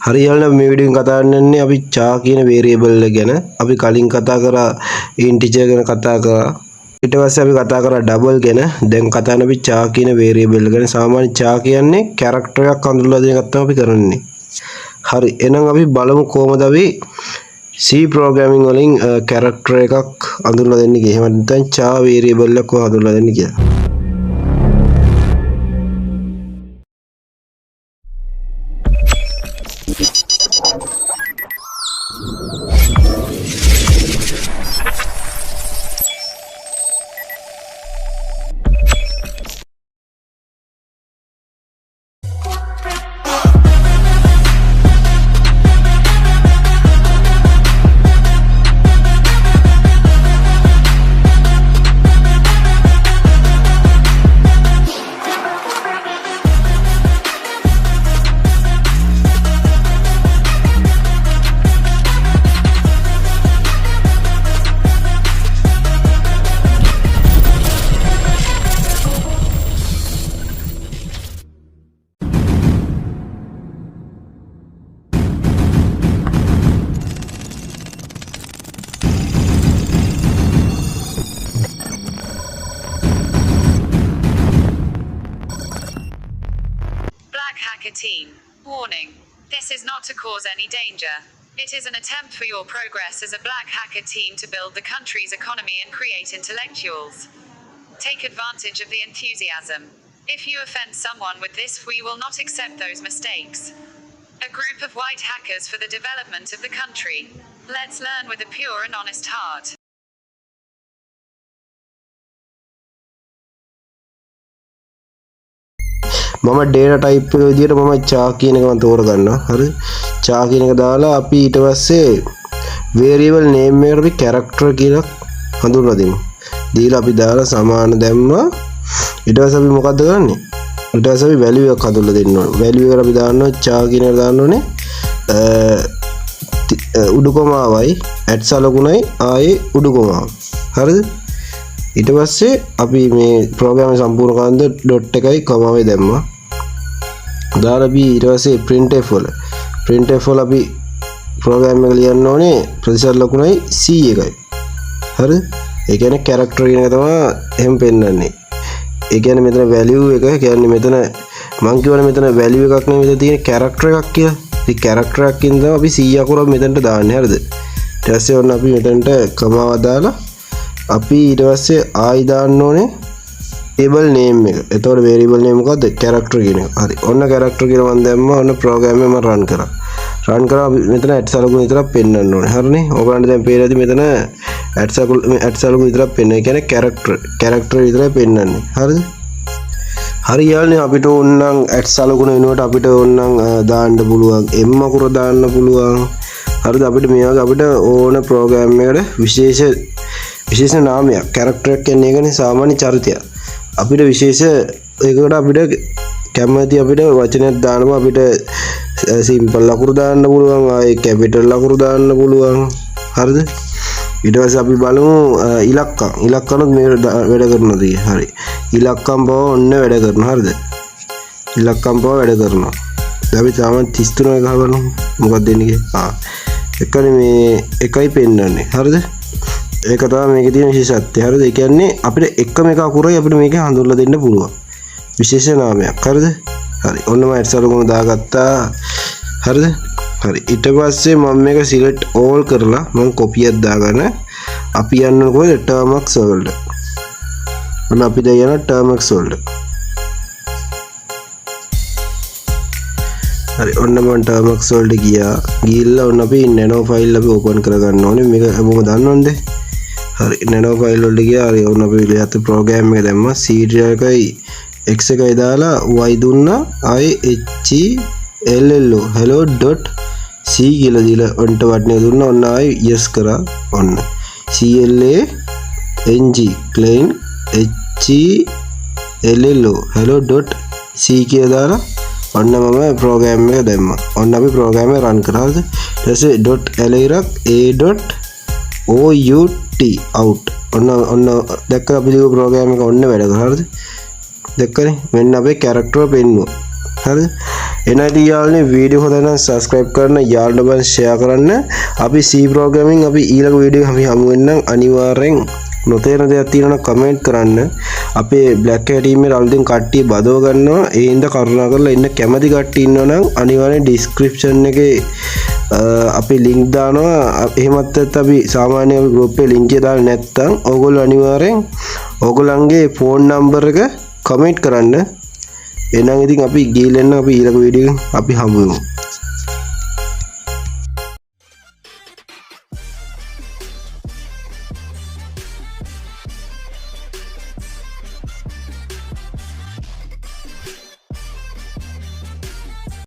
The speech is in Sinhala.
හරි යාළුවනේ මේ වීඩියෝ එකෙන් කතා කරන්නේ අපි චා කියන වේරියබල් එක ගැන. අපි කලින් කතා කරා ඉන්ටිජර් ගැන කතා කරා. ඊට පස්සේ අපි කතා කරා ඩබල් ගැන. දැන් කතා කරන අපි චා කියන වේරියබල් එක ගැන. සාමාන්‍ය චා කියන්නේ කැරක්ටර් එකක් හඳුන්වලා දෙන එකක් තමයි අපි කරන්නේ. හරි එහෙනම් අපි බලමු කොහොමද අපි C programming වලින් කැරක්ටර් එකක් හඳුන්වලා දෙන්නේ කියලා. එහෙම නැත්නම් චා වේරියබල් එකක් කොහොමද හඳුන්වලා දෙන්නේ කියලා. Black Hacker Teem. Warning. This is not to cause any danger. It is an attempt for your progress as a Black Hacker Team to build the country's economy and create intellectuals. Take advantage of the enthusiasm. If you offend someone with this, we will not accept those mistakes. A group of white hackers for the development of the country. Let's learn with a pure and honest heart. මම data type එක විදියට මම චා කියන එක මම තෝරගන්නවා. හරි. චා කියන එක දාලා අපි ඊට පස්සේ variable name එකට අපි character කියලා හඳුන්වලා දෙමු. දීලා අපි දාලා සමාන දැම්මා. ඊට පස්සේ අපි මොකද්ද කරන්නේ? ඊට පස්සේ අපි value එකක් හඳුන්වලා දෙන්න ඕනේ. value එකට අපි දාන්නවා චා කියන එක දාන්න ඕනේ. උඩු කොමාවයි @සලකුණයි ආයේ උඩු කොමාව. හරිද? ඊට පස්සේ අපි මේ ප්‍රෝග්‍රෑම් එක සම්පූර්ණ කරන්න ඩොට් එකයි කොමාවයි දැම්මා. දාලා අපි ඊට පස්සේ printf වල අපි ප්‍රෝග්‍රෑම් එක ලියන්න ඕනේ ප්‍රතිශත ලකුණයි C එකයි. හරිද? ඒ කියන්නේ character කියන එක තමයි එහෙම පෙන්වන්නේ. ඒ කියන්නේ මෙතන value එක කියන්නේ මෙතන මම කියවනේ මෙතන value එකක් නෙමෙයි මෙතන තියෙන character එකක් කියලා. මේ character එකකින් තමයි අපි C අකුර මෙතනට දාන්නේ. හරිද? ඊට පස්සේ ඔන්න අපි මෙතනට කොමාව දාලා අපි ඊට පස්සේ ආයි දාන්න ඕනේ variable name එක. එතකොට variable name මොකද්ද? character කියන එක. හරි. ඔන්න character කියලා මම දැම්මා. ඔන්න program එක මම run කරා. run කරා මෙතන @සලකුණු විතරක් පෙන්වන්න ඕනේ. හරිනේ. ඔයගලන්ට දැන් පේරදී මෙතන @සලකුණු විතරක් පෙන්වන. ඒ කියන්නේ character විතරයි පෙන්වන්නේ. හරිද? හරි යාළුවනේ අපිට ඕනනම් @සලකුණු වෙනුවට අපිට ඕනනම් දාන්න පුළුවන් m අකුර දාන්න පුළුවන්. හරිද? අපිට මේ වගේ අපිට ඕන program එකකට විශේෂ නාමයක් character එක කියන්නේ ඒකනේ සාමාන්‍ය චරිතයක්. අපිට විශේෂ ඒකට අපිට කැමති අපිට වචනයක් දානවා අපිට simple ලකුණු දාන්න පුළුවන් ආයේ capital ලකුණු දාන්න පුළුවන්. හරිද? ඊට පස්සේ අපි බලමු ඉලක්කනොත් මේ වැඩ කරනවාද කියලා. හරි. ඉලක්කම් බව ඔන්න වැඩ කරනවා. හරිද? ඉලක්කම් බව වැඩ කරනවා. දැන් අපි සාමාන්‍ය 33 ගහවලු මොකක්ද දෙන්නේ කියලා. එකනේ මේ එකයි පෙන්වන්නේ. හරිද? ඒක තමයි මේකේ තියෙන විශේෂත්වය. හරිද? ඒ කියන්නේ අපිට එකම එක අකුරයි අපිට මේක හඳුන්වලා දෙන්න පුළුවන්. විශේෂ නාමයක්. හරිද? හරි. ඔන්න මම @සලකුණු දාගත්තා. හරිද? හරි. ඊට පස්සේ මම මේක select all කරලා මම copy එකක් දාගන්න අපි යන්න කොහෙද? Termux වලට. ඔන්න අපි දැන් යන Termux වලට. හරි. ඔන්න මම Termux වලට ගියා. ගිහිල්ලා ඔන්න අපි nano file අපි open කරගන්න ඕනේ. මේක හැමෝම දන්නවද? හරි. nano file වලට ගියා. හරි. ඔන්න අපි ලියත් program එක දැම්මා. C එකයි x එකයි දාලා y දුන්නා. ආයේ hello hello.c කියලා දීලා ඔන්ට වටනේ දුන්නා. ඔන්න ආයේ yes කරා. ඔන්න clang hello hello.c කියලා දාලා ඔන්න මම ප්‍රෝග්‍රෑම් එක දැම්මා. ඔන්න අපි ප්‍රෝග්‍රෑම් එක රන් කරා. ඊට පස්සේ .out ඔන්න දැක්කද අපි ලියපු ප්‍රෝග්‍රෑම් එක ඔන්න වැඩ කරා. හරිද? දැක්කනේ මෙන්න අපේ කැරක්ටර් පෙන්නුවා. හරිද? එනදී යාළුවනේ වීඩියෝ හොඳ නම් subscribe කරන්න යාළුවන්ට බන් share කරන්න අපි C programming අපි ඊළඟ වීඩියෝ අපි හමු වෙන්නම් අනිවාර්යෙන් නොතේරෙන දෙයක් තියෙනවා නම් කමෙන්ට් කරන්න අපේ black hacker team එකේ අලුතින් කට්ටිය බදව ගන්නවා ඒ හින්දා කරුණා කරලා ඉන්න කැමති කට්ටිය ඉන්නවා නම් අනිවාර්යෙන් description එකේ අපි link දානවා එහෙමත් නැත්නම් අපි සාමාන්‍ය අපි group එකේ link එක දාලා නැත්නම් ඕගොල්ලෝ අනිවාර්යෙන් ඕගොල්ලන්ගේ phone number එක කමෙන්ට් කරන්න එහෙනම් ඉතින් අපි ගිහලා එන්න අපි ඊළඟ වීඩියෝ අපි හමු වෙමු